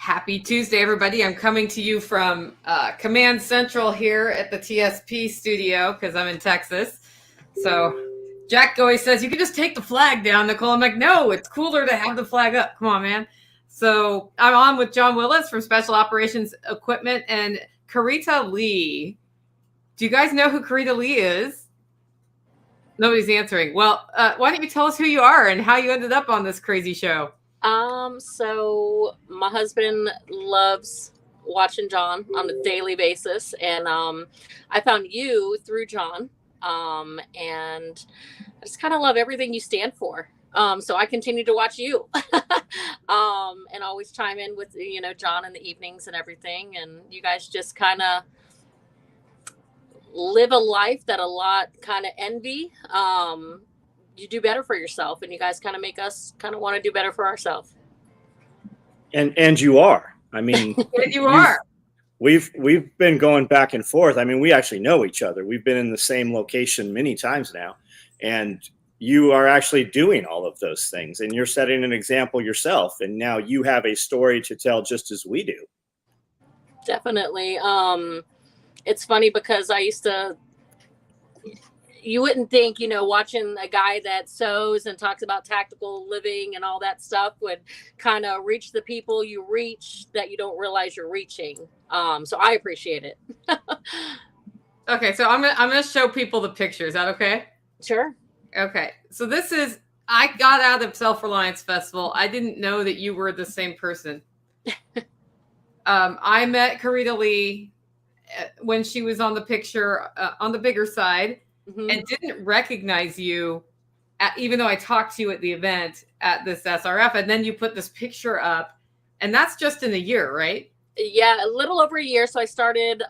Happy Tuesday, everybody. I'm coming to you from Command Central here at the TSP studio because I'm in Texas. So Jack always says, you can just take the flag down, Nicole. I'm like, no, it's cooler to have the flag up. Come on, man. So I'm on with John Willis from Special Operations Equipment and Caritalee. Do you guys know who Caritalee is? Nobody's answering. Well, why don't you tell us who you are and how you ended up on this crazy show? So my husband loves watching John on a daily basis, and I found you through John, and I just kind of love everything you stand for. So I continue to watch you, and always chime in with John in the evenings and everything, and you guys just kind of live a life that a lot kind of envy. You do better for yourself, and you guys kind of make us kind of want to do better for ourselves. And you are. I mean, you are. We've been going back and forth. I mean, we actually know each other. We've been in the same location many times now, and you are actually doing all of those things, and you're setting an example yourself. And now you have a story to tell, just as we do. Definitely. It's funny because I used to. You wouldn't think, watching a guy that sews and talks about tactical living and all that stuff would kind of reach the people you reach that you don't realize you're reaching. So I appreciate it. Okay, so I'm gonna show people the picture. Is that okay? Sure. Okay, so I got out of Self-Reliance Festival. I didn't know that you were the same person. I met Caritalee when she was on the picture on the bigger side. Mm-hmm. And didn't recognize you, even though I talked to you at the event at this SRF. And then you put this picture up, and that's just in a year, right? Yeah, a little over a year. So I started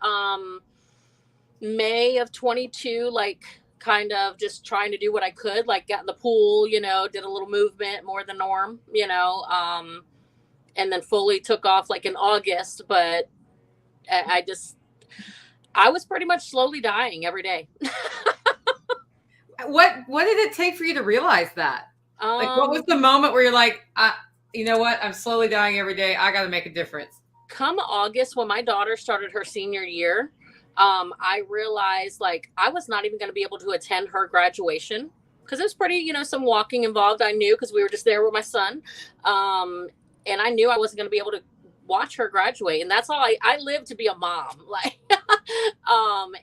May of 22, like kind of just trying to do what I could, like got in the pool, did a little movement more than norm, and then fully took off like in August. But I was pretty much slowly dying every day. What did it take for you to realize that? Like, what was the moment where you're like, you know what? I'm slowly dying every day. I got to make a difference. Come August, when my daughter started her senior year, I realized like I was not even going to be able to attend her graduation because it was pretty, some walking involved. I knew because we were just there with my son. And I knew I wasn't going to be able to watch her graduate, and that's all I lived to be a mom, like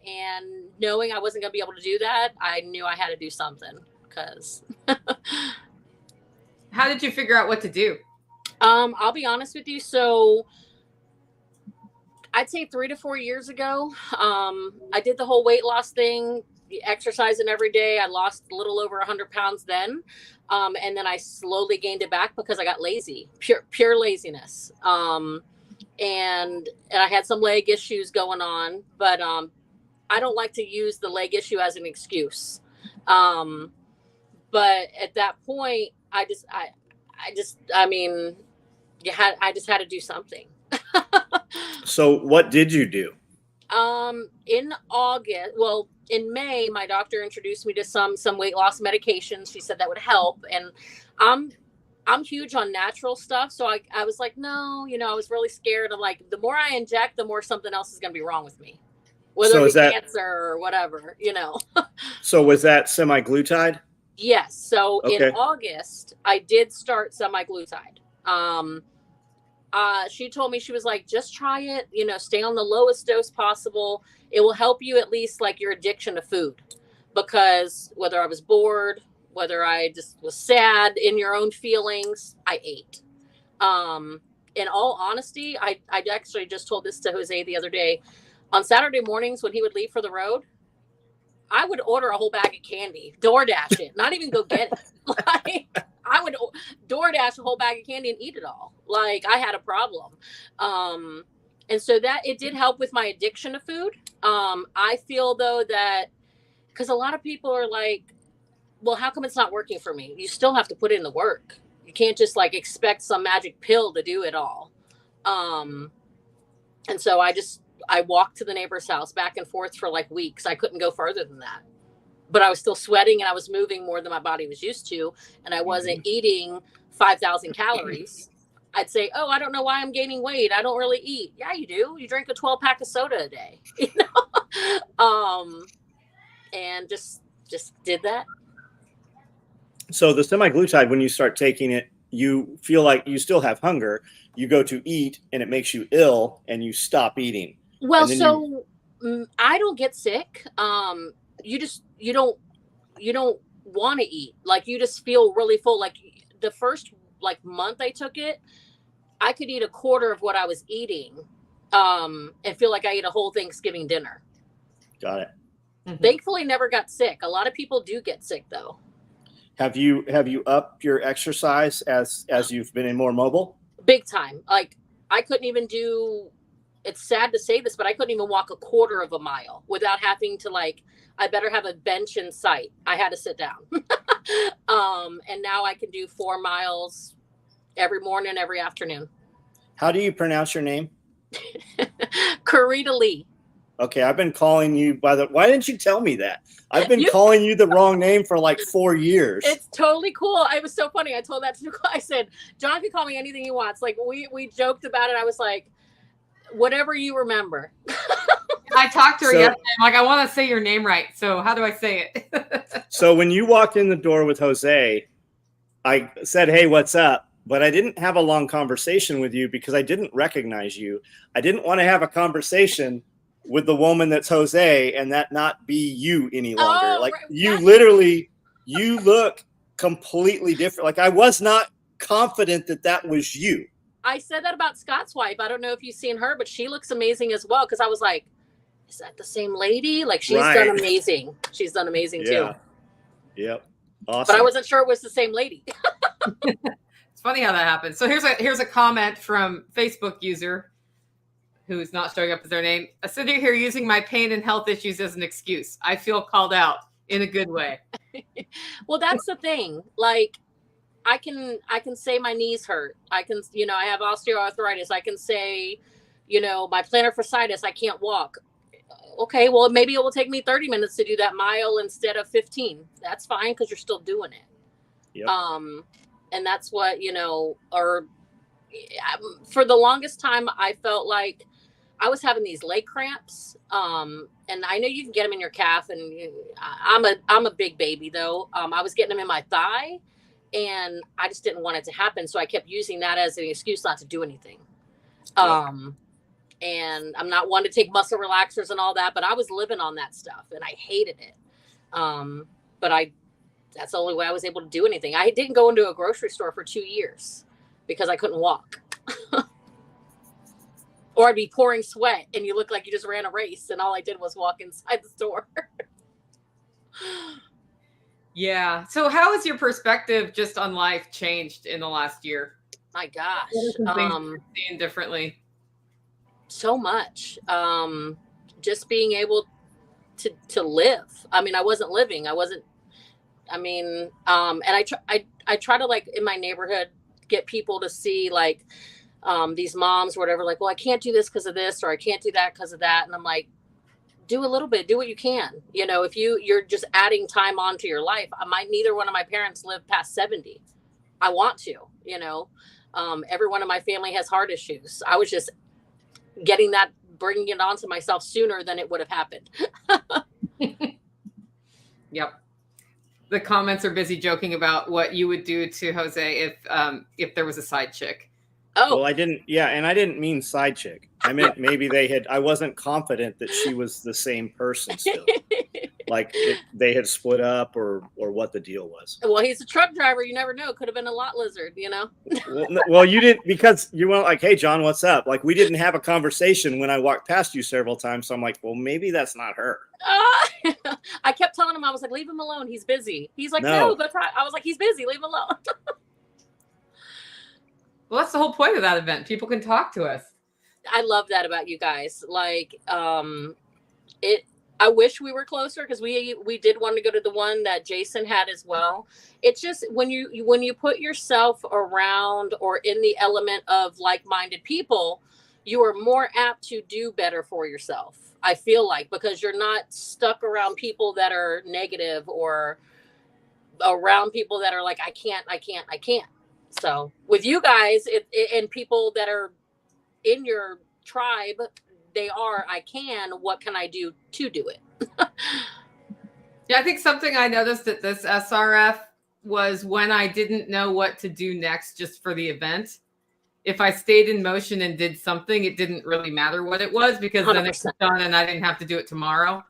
and knowing I wasn't gonna be able to do that, I knew I had to do something. Because how did you figure out what to do? I'll be honest with you, so I'd say 3 to 4 years ago, I did the whole weight loss thing, exercising every day. I lost a little over 100 pounds then. And then I slowly gained it back because I got lazy, pure laziness. And I had some leg issues going on, but I don't like to use the leg issue as an excuse. But at that point, I just had to do something. So what did you do? In August, well, in May, my doctor introduced me to some weight loss medications. She said that would help. And I'm huge on natural stuff. So I was like, no, I was really scared. I'm like, the more I inject, the more something else is going to be wrong with me, whether it's cancer or whatever, So was that semaglutide? Yes. So in August, I did start semaglutide. She told me, she was like, just try it, stay on the lowest dose possible. It will help you at least like your addiction to food, because whether I was bored, whether I just was sad in your own feelings, I ate. In all honesty, I actually just told this to Jose the other day. On Saturday mornings when he would leave for the road, I would order a whole bag of candy, DoorDash it, not even go get it. Like, I would DoorDash a whole bag of candy and eat it all. Like, I had a problem. And so that it did help with my addiction to food. I feel though that because a lot of people are like, well, how come it's not working for me? You still have to put in the work. You can't just like expect some magic pill to do it all. And so I walked to the neighbor's house back and forth for like weeks. I couldn't go further than that. But I was still sweating and I was moving more than my body was used to. And I wasn't eating 5,000 calories. I'd say, oh, I don't know why I'm gaining weight. I don't really eat. Yeah, you do. You drink a 12-pack of soda a day, and just did that. So the semaglutide, when you start taking it, you feel like you still have hunger. You go to eat and it makes you ill and you stop eating. Well, so I don't get sick. You don't want to eat. Like, you just feel really full. Like, the first month I took it, I could eat a quarter of what I was eating, and feel like I ate a whole Thanksgiving dinner. Got it. Mm-hmm. Thankfully, never got sick. A lot of people do get sick though. Have you upped your exercise as you've been more mobile? Big time. Like, I couldn't even do, it's sad to say this, but I couldn't even walk a quarter of a mile without having to, like, I better have a bench in sight. I had to sit down. And now I can do 4 miles every morning, every afternoon. How do you pronounce your name? Caritalee. Okay, I've been calling you why didn't you tell me that? I've been calling you the wrong name for like 4 years. It's totally cool. It was so funny. I told that to Nicole. I said, John can call me anything he wants. Like, we joked about it. I was like, whatever you remember. I talked to her yesterday. I'm like, I want to say your name right. So how do I say it? So when you walked in the door with Jose, I said, hey, what's up? But I didn't have a long conversation with you because I didn't recognize you. I didn't want to have a conversation with the woman that's Jose and that not be you any longer. Right. You look completely different. Like, I was not confident that was you. I said that about Scott's wife. I don't know if you've seen her, but she looks amazing as well. Cause I was like, is that the same lady? Like, she's done amazing. She's done amazing too. Yep. Awesome. But I wasn't sure it was the same lady. It's funny how that happens. So here's a comment from Facebook user who's not showing up as their name. I sit here using my pain and health issues as an excuse. I feel called out in a good way. Well, that's the thing. Like, I can say my knees hurt. I can, I have osteoarthritis. I can say, my plantar fasciitis, I can't walk. Okay, well, maybe it will take me 30 minutes to do that mile instead of 15. That's fine, because you're still doing it. Yep. And that's what, or for the longest time, I felt like I was having these leg cramps. And I know you can get them in your calf, and I'm a big baby though. I was getting them in my thigh, and I just didn't want it to happen. So I kept using that as an excuse not to do anything. And I'm not one to take muscle relaxers and all that, but I was living on that stuff and I hated it. But that's the only way I was able to do anything. I didn't go into a grocery store for 2 years because I couldn't walk. Or I'd be pouring sweat and you look like you just ran a race and all I did was walk inside the store. Yeah. So how has your perspective just on life changed in the last year? My gosh. Seeing differently. So much. Just being able to live. I mean, I wasn't living. And I try to, like, in my neighborhood, get people to see, like, these moms or whatever, like, well, I can't do this because of this, or I can't do that because of that. And I'm like, do a little bit, do what you can. If you're just adding time onto your life. Neither one of my parents lived past 70. I want to, every one of my family has heart issues. I was just bringing it onto myself sooner than it would have happened. Yep. The comments are busy joking about what you would do to Jose if there was a side chick. Oh, well, I didn't mean side chick. I meant maybe I wasn't confident that she was the same person still. Like, they had split up or what the deal was. Well, he's a truck driver. You never know. Could have been a lot lizard, Well, you didn't, because you weren't like, hey, John, what's up? Like, we didn't have a conversation when I walked past you several times. So I'm like, well, maybe that's not her. I kept telling him, I was like, leave him alone. He's busy. He's like, no, go try. I was like, he's busy. Leave him alone. Well, that's the whole point of that event. People can talk to us. I love that about you guys. Like, I wish we were closer, because we did want to go to the one that Jason had as well. It's just when you put yourself around or in the element of like-minded people, you are more apt to do better for yourself. I feel like, because you're not stuck around people that are negative or around people that are like, I can't. So with you guys and people that are in your tribe, what can I do to do it? Yeah, I think something I noticed at this SRF was when I didn't know what to do next just for the event. If I stayed in motion and did something, it didn't really matter what it was because then it was done and I didn't have to do it tomorrow.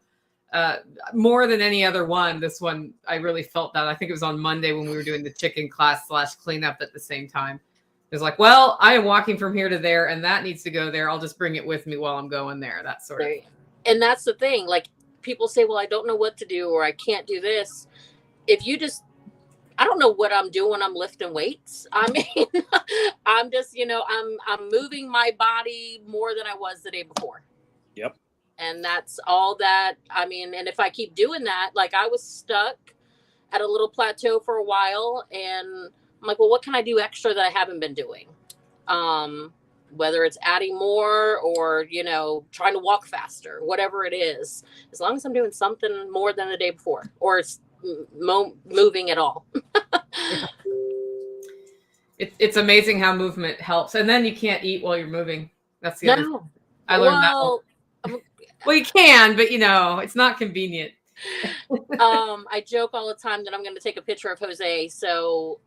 More than any other one, this one, I really felt that. I think it was on Monday when we were doing the chicken class / cleanup at the same time. It was like, well, I am walking from here to there and that needs to go there. I'll just bring it with me while I'm going there. That sort of thing. And that's the thing. Like people say, well, I don't know what to do or I can't do this. If you just, I don't know what I'm doing. I'm lifting weights. I mean, I'm just, I'm moving my body more than I was the day before. Yep. And that's all that, I mean, and if I keep doing that, like I was stuck at a little plateau for a while and I'm like, well, what can I do extra that I haven't been doing? Whether it's adding more or, trying to walk faster, whatever it is, as long as I'm doing something more than the day before or it's moving at all. It's amazing how movement helps. And then you can't eat while you're moving. That's the other thing. I learned that. Well, you can, but it's not convenient. I joke all the time that I'm going to take a picture of Jose. So,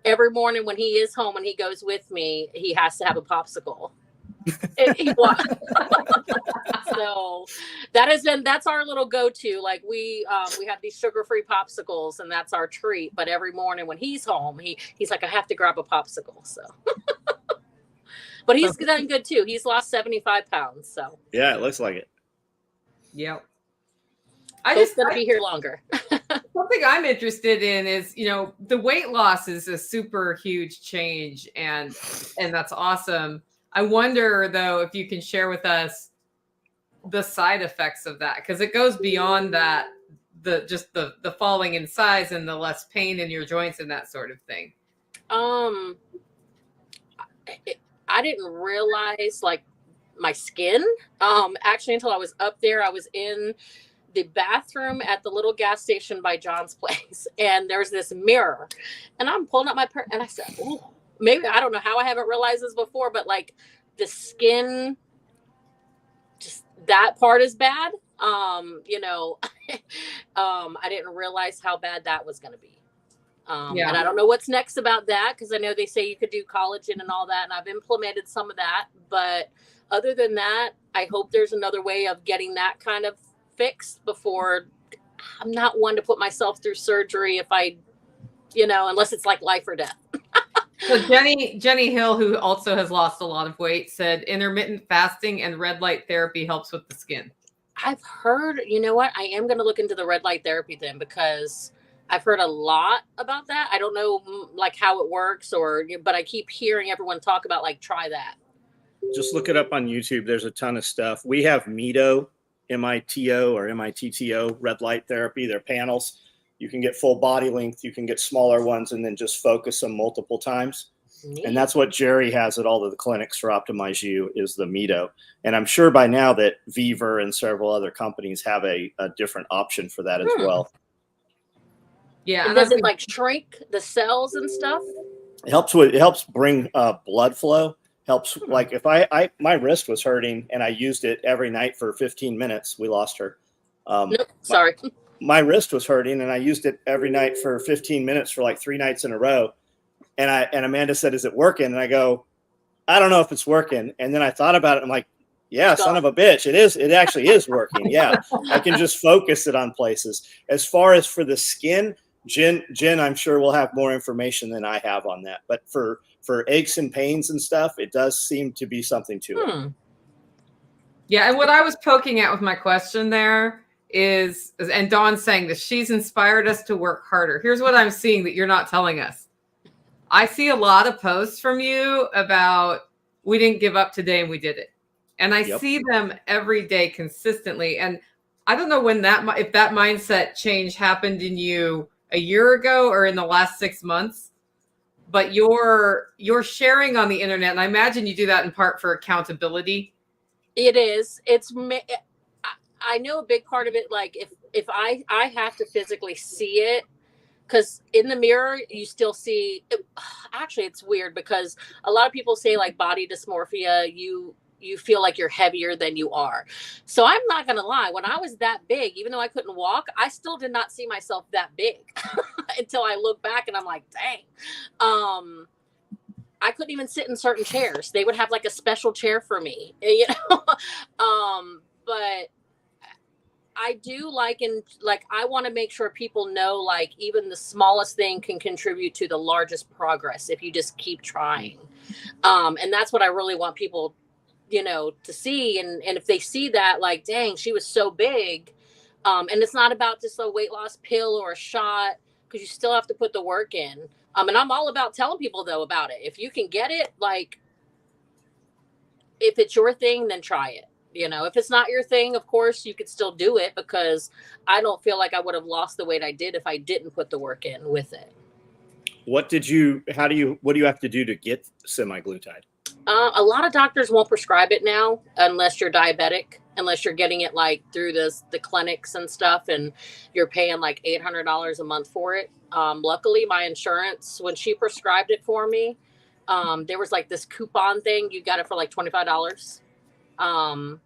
every morning when he is home and he goes with me, he has to have a popsicle. So that's our little go-to. Like we have these sugar-free popsicles and that's our treat. But every morning when he's home, he's like, I have to grab a popsicle. So. But he's done good too. He's lost 75 pounds. So yeah, it looks like it. Yep. I just going to be here longer. Something I'm interested in is, the weight loss is a super huge change and that's awesome. I wonder though, if you can share with us the side effects of that, because it goes beyond that, the falling in size and the less pain in your joints and that sort of thing. I didn't realize like my skin, actually until I was up there. I was in the bathroom at the little gas station by John's place and there's this mirror and I'm pulling up my and I said, oh, maybe, I don't know how I haven't realized this before, but like the skin, just that part is bad. I didn't realize how bad that was going to be. And I don't know what's next about that because I know they say you could do collagen and all that, and I've implemented some of that. But other than that, I hope there's another way of getting that kind of fixed before. I'm not one to put myself through surgery if I, unless it's like life or death. So Jenny Hill, who also has lost a lot of weight, said intermittent fasting and red light therapy helps with the skin. I've heard, you know what? I am going to look into the red light therapy then because I've heard a lot about that. I don't know like how it works but I keep hearing everyone talk about like, try that. Just look it up on YouTube. There's a ton of stuff. We have MITO, MITO or MITTO red light therapy. They're panels. You can get full body length. You can get smaller ones and then just focus them multiple times. Neat. And that's what Jerry has at all of the clinics for Optimize You is the MITO. And I'm sure by now that Viver and several other companies have a different option for that as well. Yeah. And does it like shrink the cells and stuff? It helps bring blood flow. Helps like if my wrist was hurting and I used it every night for 15 minutes. We lost her. Nope, sorry. My wrist was hurting and I used it every night for 15 minutes for like 3 nights in a row. And Amanda said, is it working? And I go, I don't know if it's working. And then I thought about it. I'm like, yeah, son of a bitch. It is. It actually is working. Yeah. I can just focus it on places. As far as for the skin, Jen, I'm sure will have more information than I have on that. But for aches and pains and stuff, it does seem to be something to it. Yeah. And what I was poking at with my question there is, and Dawn's saying this, she's inspired us to work harder. Here's what I'm seeing that you're not telling us. I see a lot of posts from you about we didn't give up today and we did it. And I see them every day consistently. And I don't know when if that mindset change happened in you a year ago or in the last 6 months, but you're sharing on the internet. And I imagine you do that in part for accountability. It is. I know a big part of it. Like if I have to physically see it because in the mirror you still see actually it's weird because a lot of people say like body dysmorphia, you feel like you're heavier than you are. So I'm not gonna lie, when I was that big, even though I couldn't walk, I still did not see myself that big until I look back and I'm like, dang. I couldn't even sit in certain chairs. They would have like a special chair for me, you know. But I do like, and like, I want to make sure people know, like, even the smallest thing can contribute to the largest progress if you just keep trying. And that's what I really want people, you know, to see. And if they see that, like, dang, she was so big. And it's not about just a weight loss pill or a shot, because you still have to put the work in. And I'm all about telling people though about it. If you can get it, like, if it's your thing, then try it. You know, if it's not your thing, of course you could still do it, because I don't feel like I would have lost the weight I did if I didn't put the work in with it. What do you have to do to get semaglutide? A lot of doctors won't prescribe it now unless you're diabetic, unless you're getting it like through the clinics and stuff, and you're paying like $800 a month for it. Luckily, my insurance, when she prescribed it for me, there was like this coupon thing. You got it for like $25. And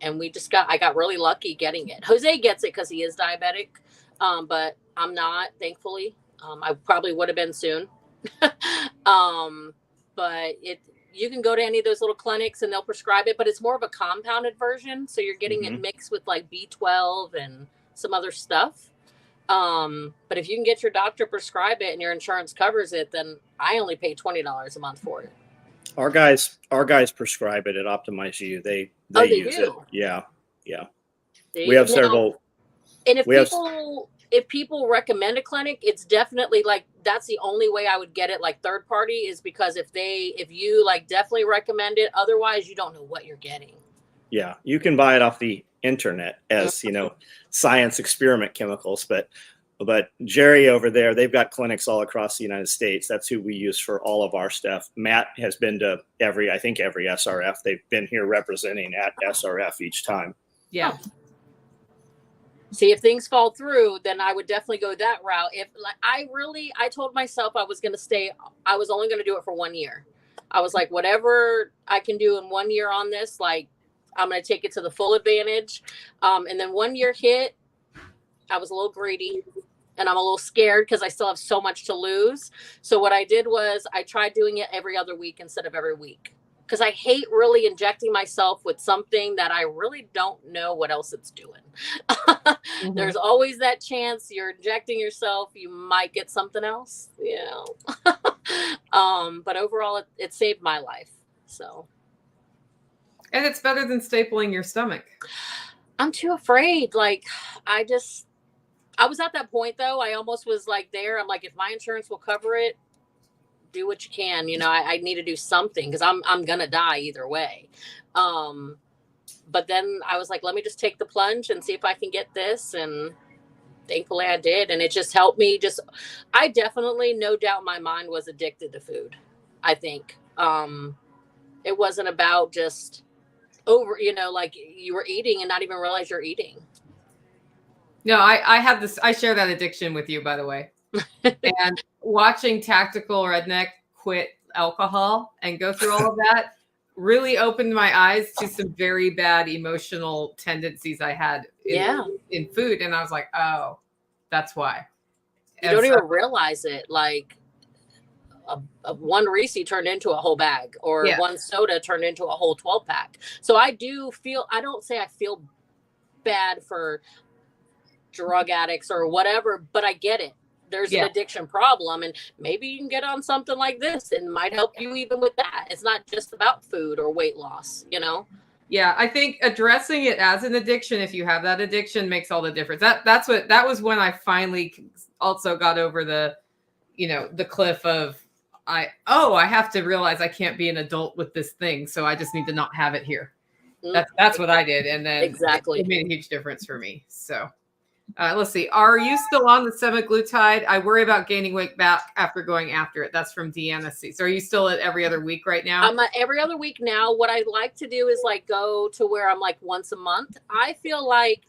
I got really lucky getting it. Jose gets it because he is diabetic. But I'm not, thankfully. I probably would have been soon. But you can go to any of those little clinics and they'll prescribe it, but it's more of a compounded version. So you're getting it mixed with like B12 and some other stuff. But if you can get your doctor prescribe it and your insurance covers it, then I only pay $20 a month for it. Our guys prescribe it at Optimize You. They use it. Yeah. We have several. And if people recommend a clinic, it's definitely like, that's the only way I would get it, like third party, is because if you like definitely recommend it, otherwise you don't know what you're getting. Yeah. You can buy it off the internet as, you know, science experiment chemicals, but Jerry over there, they've got clinics all across the United States. That's who we use for all of our stuff. Matt has been to every SRF. They've been here representing at SRF each time. Yeah. See, if things fall through, then I would definitely go that route. If like I told myself I was going to stay, I was only going to do it for 1 year. I was like, whatever I can do in 1 year on this, like, I'm going to take it to the full advantage. And then 1 year hit, I was a little greedy and I'm a little scared because I still have so much to lose. So what I did was I tried doing it every other week instead of every week, because I hate really injecting myself with something that I really don't know what else it's doing. There's always that chance you're injecting yourself, you might get something else, you know. But overall, it saved my life. So. And it's better than stapling your stomach. I'm too afraid. Like, I was at that point though. I almost was like there. I'm like, if my insurance will cover it, do what you can. You know, I need to do something because I'm going to die either way. But then I was like, let me just take the plunge and see if I can get this. And thankfully I did. And it just helped me. I definitely, no doubt my mind was addicted to food. I think it wasn't about just you know, like you were eating and not even realize you're eating. No, I have this. I share that addiction with you, by the way. And watching Tactical Redneck quit alcohol and go through all of that really opened my eyes to some very bad emotional tendencies I had in food. And I was like, oh, that's why. You don't even realize it. Like a one Reese turned into a whole bag, or one soda turned into a whole 12 pack. So I do feel, I don't say I feel bad for drug addicts or whatever, but I get it. There's an addiction problem, and maybe you can get on something like this and might help you even with that. It's not just about food or weight loss, you know? Yeah, I think addressing it as an addiction, if you have that addiction, makes all the difference. That was when I finally also got over the cliff of I have to realize I can't be an adult with this thing, so I just need to not have it here. That's what I did, and then it made a huge difference for me. So let's see. Are you still on the semaglutide? I worry about gaining weight back after going after it. That's from Deanna C. So are you still at every other week right now? I'm at every other week now. What I like to do is like go to where I'm like once a month. I feel like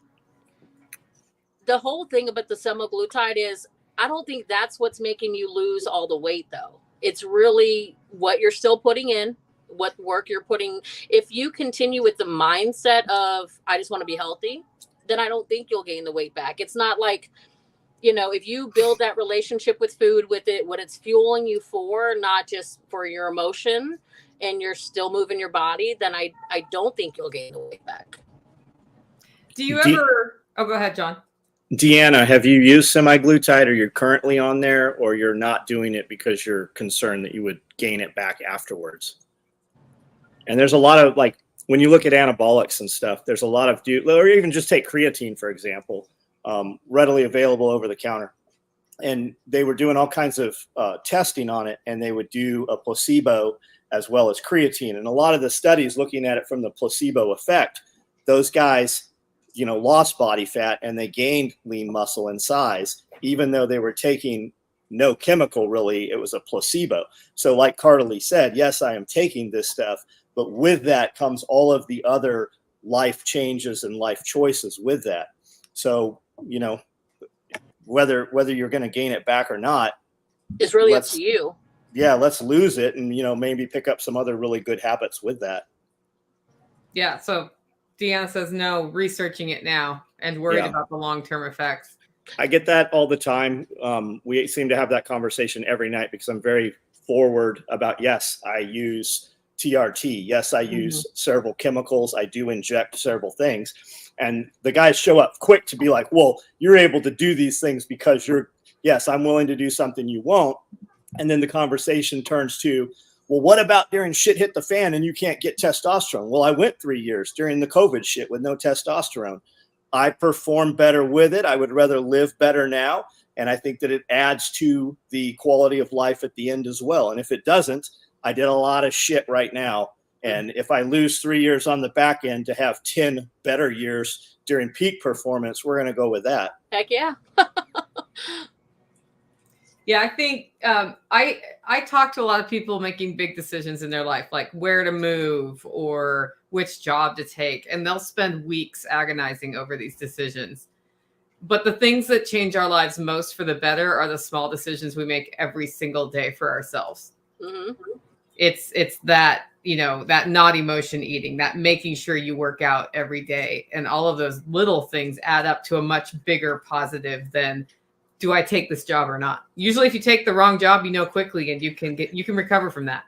the whole thing about the semaglutide is I don't think that's what's making you lose all the weight, though. It's really what you're still putting in, what work you're putting. If you continue with the mindset of, I just want to be healthy, then I don't think you'll gain the weight back. It's not like, if you build that relationship with food, with it, what it's fueling you for, not just for your emotion, and you're still moving your body, then I don't think you'll gain the weight back. Do you ever, oh, go ahead, John. Deanna, have you used semaglutide, or you're currently on there, or you're not doing it because you're concerned that you would gain it back afterwards? And there's a lot of, like, when you look at anabolics and stuff, there's a lot of, or even just take creatine, for example, readily available over the counter. And they were doing all kinds of testing on it, and they would do a placebo as well as creatine. And a lot of the studies looking at it from the placebo effect, those guys, lost body fat and they gained lean muscle and size, even though they were taking no chemical, really. It was a placebo. So like Caritalee said, yes, I am taking this stuff, but with that comes all of the other life changes and life choices with that. So, whether you're going to gain it back or not, it's really up to you. Yeah, let's lose it and, maybe pick up some other really good habits with that. Yeah, so Deanna says no, researching it now and worried about the long-term effects. I get that all the time. We seem to have that conversation every night because I'm very forward about, yes, I use TRT. Yes, I use several chemicals. I do inject several things. And the guys show up quick to be like, well, you're able to do these things because yes, I'm willing to do something you won't. And then the conversation turns to, well, what about during shit hit the fan and you can't get testosterone? Well, I went 3 years during the COVID shit with no testosterone. I perform better with it. I would rather live better now. And I think that it adds to the quality of life at the end as well. And if it doesn't, I did a lot of shit right now. And if I lose 3 years on the back end to have 10 better years during peak performance, we're going to go with that. Heck yeah. Yeah, I think I talk to a lot of people making big decisions in their life, like where to move or which job to take, and they'll spend weeks agonizing over these decisions. But the things that change our lives most for the better are the small decisions we make every single day for ourselves. Mm-hmm. It's that, that not emotion eating, that making sure you work out every day, and all of those little things add up to a much bigger positive than, do I take this job or not? Usually if you take the wrong job, quickly, and you can recover from that.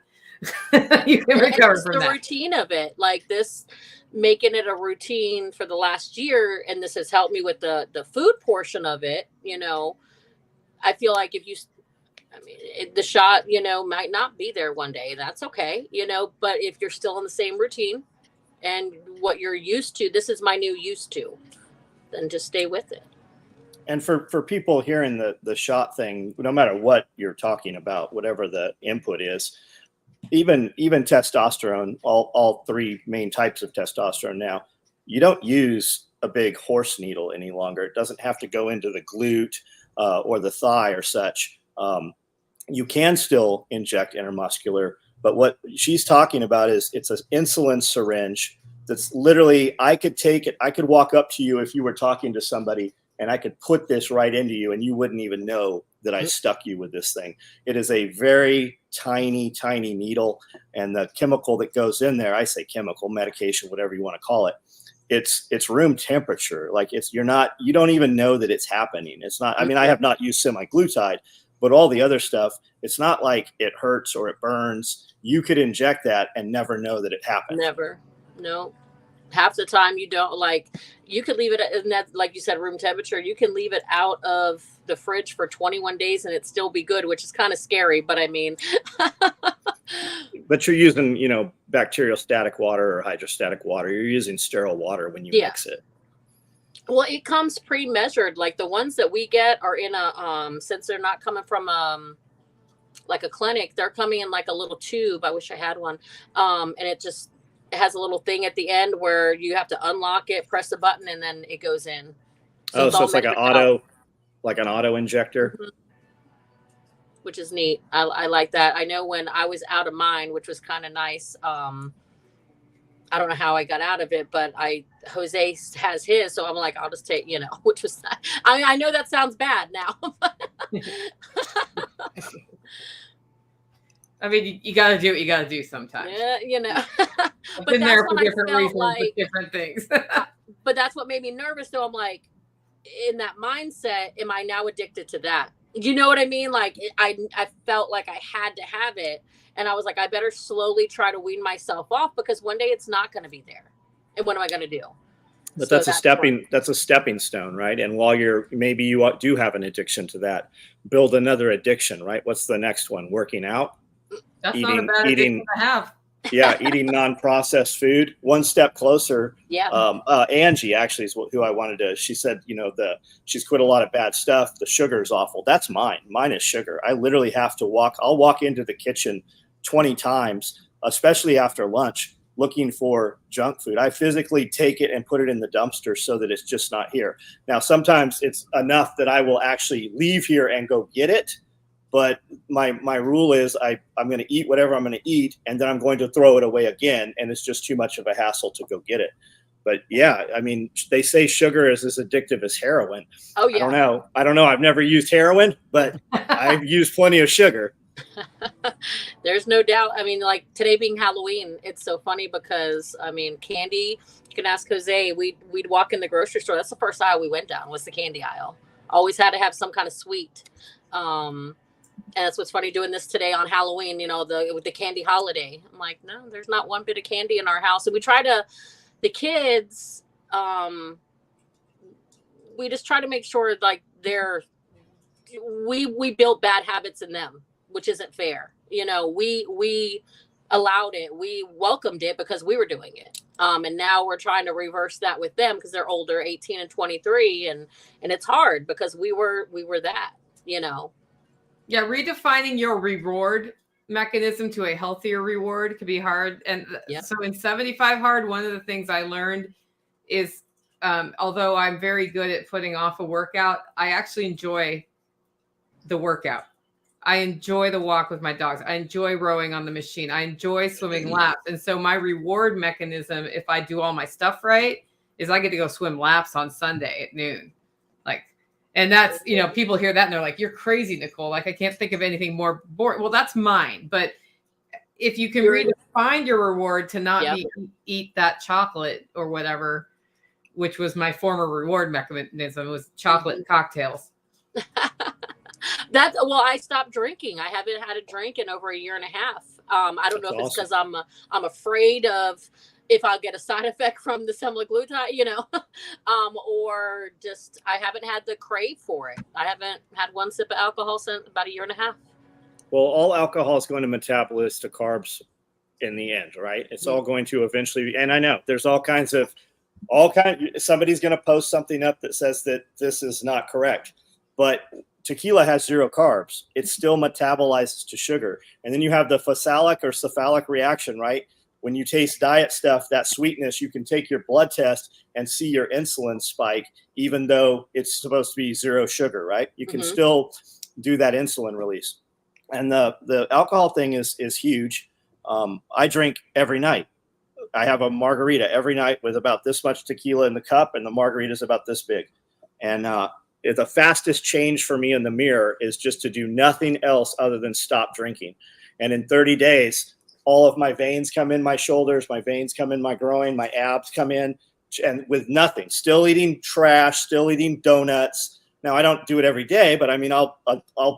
You can recover from that. The routine of it, like this, making it a routine for the last year. And this has helped me with the food portion of it. I feel like the shot, might not be there one day. That's okay. But if you're still in the same routine and what you're used to, this is my new used to, then just stay with it. And for people hearing the shot thing, no matter what you're talking about, whatever the input is, even testosterone, all three main types of testosterone now, you don't use a big horse needle any longer. It doesn't have to go into the glute or the thigh or such. You can still inject intramuscular, but what she's talking about is it's an insulin syringe that's literally, I could take it. I could walk up to you if you were talking to somebody, and I could put this right into you and you wouldn't even know that I stuck you with this thing. It is a very tiny, tiny needle, and the chemical that goes in there, I say chemical, medication, whatever you want to call it, it's room temperature. Like you don't even know that it's happening. It's not, I have not used semaglutide, but all the other stuff, it's not like it hurts or it burns. You could inject that and never know that it happened. Never. No. Half the time you don't, you could leave it in that, like you said, room temperature. You can leave it out of the fridge for 21 days and it still be good, which is kind of scary, but but you're using, bacterial static water or hydrostatic water. You're using sterile water when you mix it. Well, it comes pre-measured. Like the ones that we get are in a, since they're not coming from, like a clinic, they're coming in like a little tube. I wish I had one. And it has a little thing at the end where you have to unlock it, press a button, and then it goes in. So it's like an auto injector, which is neat. I like that. I know when I was out of mine, which was kind of nice. I I don't know how I got out of it, but Jose has his, so I'm like, I'll just take, which was, I mean, I know that sounds bad now. I mean, you got to do what you got to do sometimes. Yeah, I've but been that's there for when I different felt reasons like, with different things. but that's what made me nervous, though. I'm like, in that mindset, am I now addicted to that? You know what I mean? Like, I felt like I had to have it. And I was like, I better slowly try to wean myself off, because one day it's not going to be there. And what am I going to do? But So that's a stepping stone, right? And while maybe you do have an addiction to that, build another addiction, right? What's the next one? Working out? That's not a bad addiction to have. Yeah, eating non-processed food. One step closer. Yeah. Angie actually is who I wanted to. She said, she's quit a lot of bad stuff. The sugar is awful. That's mine. Mine is sugar. I literally have to walk. I'll walk into the kitchen 20 times, especially after lunch, looking for junk food. I physically take it and put it in the dumpster so that it's just not here. Now, sometimes it's enough that I will actually leave here and go get it. But my rule is I'm going to eat whatever I'm going to eat, and then I'm going to throw it away again. And it's just too much of a hassle to go get it. But yeah, I mean, they say sugar is as addictive as heroin. Oh, yeah. I don't know. I've never used heroin, but I've used plenty of sugar. There's no doubt. I mean, like today being Halloween, it's so funny because, I mean, candy, you can ask Jose, we'd walk in the grocery store. That's the first aisle we went down, was the candy aisle. Always had to have some kind of sweet. And that's what's funny doing this today on Halloween, with the candy holiday. I'm like, no, there's not one bit of candy in our house. And we try to, the kids, we just try to make sure like we built bad habits in them, which isn't fair. We allowed it. We welcomed it because we were doing it. And now we're trying to reverse that with them because they're older, 18 and 23. And it's hard because we were that, Yeah, redefining your reward mechanism to a healthier reward could be hard. And so in 75 Hard, one of the things I learned is, although I'm very good at putting off a workout, I actually enjoy the workout. I enjoy the walk with my dogs. I enjoy rowing on the machine. I enjoy swimming laps. And so my reward mechanism, if I do all my stuff right, is I get to go swim laps on Sunday at noon. And that's, people hear that and they're like, you're crazy, Nicole. Like, I can't think of anything more boring. Well, that's mine. But if you can redefine your reward to not eat that chocolate or whatever, which was my former reward mechanism, was chocolate and cocktails. I stopped drinking. I haven't had a drink in over a year and a half. I don't know if it's because I'm afraid of if I'll get a side effect from the semaglutide, or just I haven't had the crave for it. I haven't had one sip of alcohol since about a year and a half. Well, all alcohol is going to metabolize to carbs in the end, right? It's all going to eventually, and I know there's somebody's going to post something up that says that this is not correct, but tequila has 0 carbs. It still metabolizes to sugar. And then you have the phthalic or cephalic reaction, right? When you taste diet stuff, that sweetness, you can take your blood test and see your insulin spike, even though it's supposed to be 0 sugar, right? You can still do that insulin release. And the alcohol thing is huge. I drink every night. I have a margarita every night with about this much tequila in the cup, and the margarita is about this big. And the fastest change for me in the mirror is just to do nothing else other than stop drinking. And in 30 days, all of my veins come in my shoulders, my veins come in my groin, my abs come in, and with nothing. Still eating trash, still eating donuts. Now I don't do it every day, but I mean,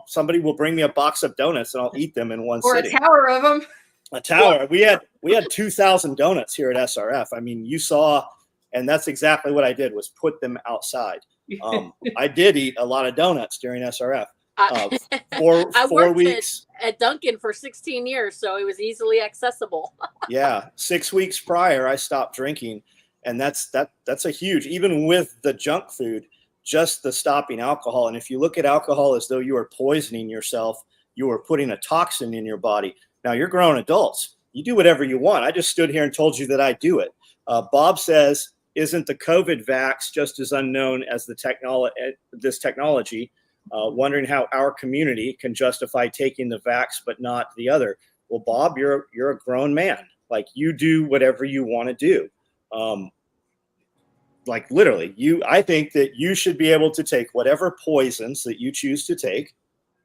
somebody will bring me a box of donuts and I'll eat them in one sitting. Or a tower of them. A tower. We had 2,000 donuts here at SRF. I mean, you saw, and that's exactly what I did, was put them outside. I did eat a lot of donuts during SRF. I 4 weeks at Dunkin' for 16 years, so it was easily accessible. Yeah, 6 weeks prior, I stopped drinking, and that's a huge. Even with the junk food, just the stopping alcohol. And if you look at alcohol as though you are poisoning yourself, you are putting a toxin in your body. Now you're grown adults. You do whatever you want. I just stood here and told you that I do it. Bob says, "Isn't the COVID vax just as unknown as this technology?" Wondering how our community can justify taking the vax but not the other. Well, Bob, you're a grown man. Like, you do whatever you want to do. Like, literally, I think that you should be able to take whatever poisons that you choose to take.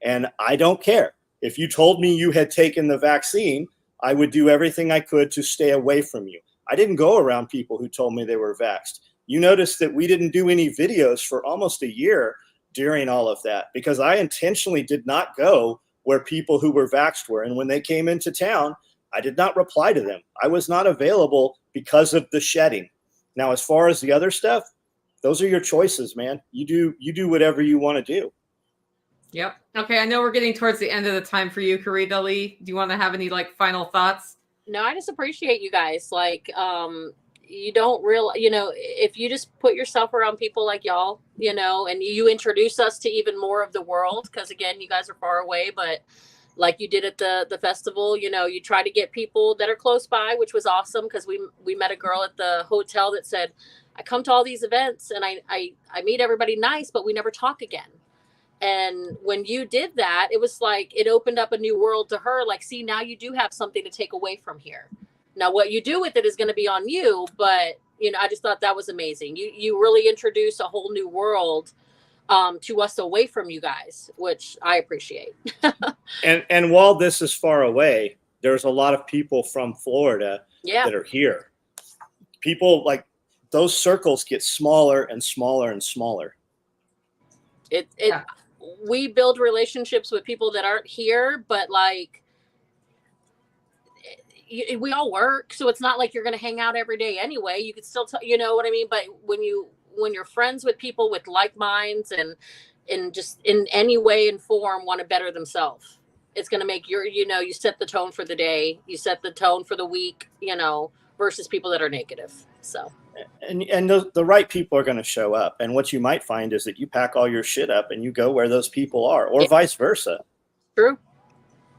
And I don't care. If you told me you had taken the vaccine, I would do everything I could to stay away from you. I didn't go around people who told me they were vaxxed. You notice that we didn't do any videos for almost a year during all of that, because I intentionally did not go where people who were vaxxed were. And when they came into town, I did not reply to them. I was not available because of the shedding. Now, as far as the other stuff, those are your choices, man. You do whatever you want to do. Yep. Okay. I know we're getting towards the end of the time for you, Caritalee. Do you want to have any like final thoughts? No, I just appreciate you guys. Like, you don't real, if you just put yourself around people like y'all, and you introduce us to even more of the world, because again, you guys are far away, but like you did at the festival, you try to get people that are close by, which was awesome, because we met a girl at the hotel that said, I come to all these events and I meet everybody nice, but we never talk again. And when you did that, it was like it opened up a new world to her. Like, see, now you do have something to take away from here. Now, what you do with it is going to be on you. But, I just thought that was amazing. You really introduce a whole new world to us away from you guys, which I appreciate. And while this is far away, there's a lot of people from Florida that are here. People, like, those circles get smaller and smaller and smaller. We build relationships with people that aren't here, but like we all work, so it's not like you're going to hang out every day anyway. You could still you know what I mean? But when you're friends with people with like minds and just in any way and form want to better themselves, it's going to make you set the tone for the day, you set the tone for the week, versus people that are negative. So and the right people are going to show up. And what you might find is that you pack all your shit up and you go where those people are, or vice versa. True.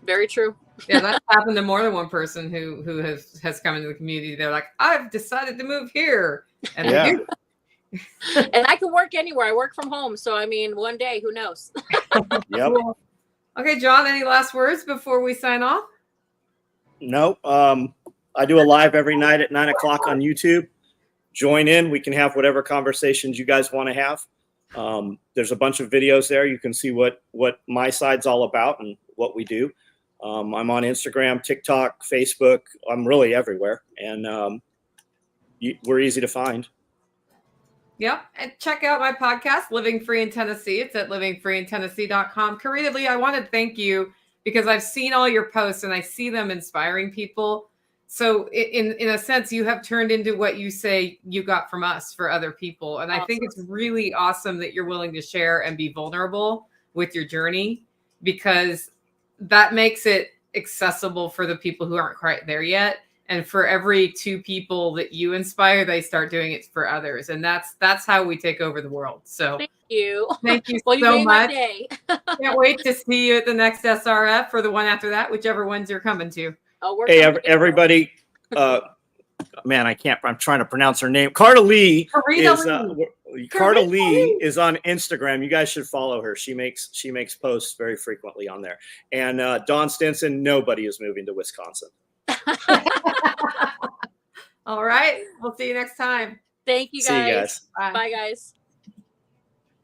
Very true. Yeah, that's happened to more than one person who has come into the community. They're like, I've decided to move here. And they do. And I can work anywhere. I work from home. So, I mean, one day, who knows? Yep. Cool. Okay, John, any last words before we sign off? No. I do a live every night at 9:00 on YouTube. Join in. We can have whatever conversations you guys want to have. There's a bunch of videos there. You can see what my side's all about and what we do. I'm on Instagram, TikTok, Facebook. I'm really everywhere. And we're easy to find. Yep. And check out my podcast, Living Free in Tennessee. It's at livingfreeintennessee.com. Caritalee, I want to thank you because I've seen all your posts and I see them inspiring people. So in a sense, you have turned into what you say you got from us for other people. And I think it's really awesome that you're willing to share and be vulnerable with your journey, because that makes it accessible for the people who aren't quite there yet. And for every 2 people that you inspire, they start doing it for others. And that's how we take over the world. So thank you. Thank you well, so you much. Day. Can't wait to see you at the next SRF or the one after that, whichever ones you're coming to. Hey, everybody. Man, I'm trying to pronounce her name. Caritalee is on Instagram. You guys should follow her. She makes posts very frequently on there. And Dawn Stinson, nobody is moving to Wisconsin. All right. We'll see you next time. Thank you guys. See you guys. Bye guys.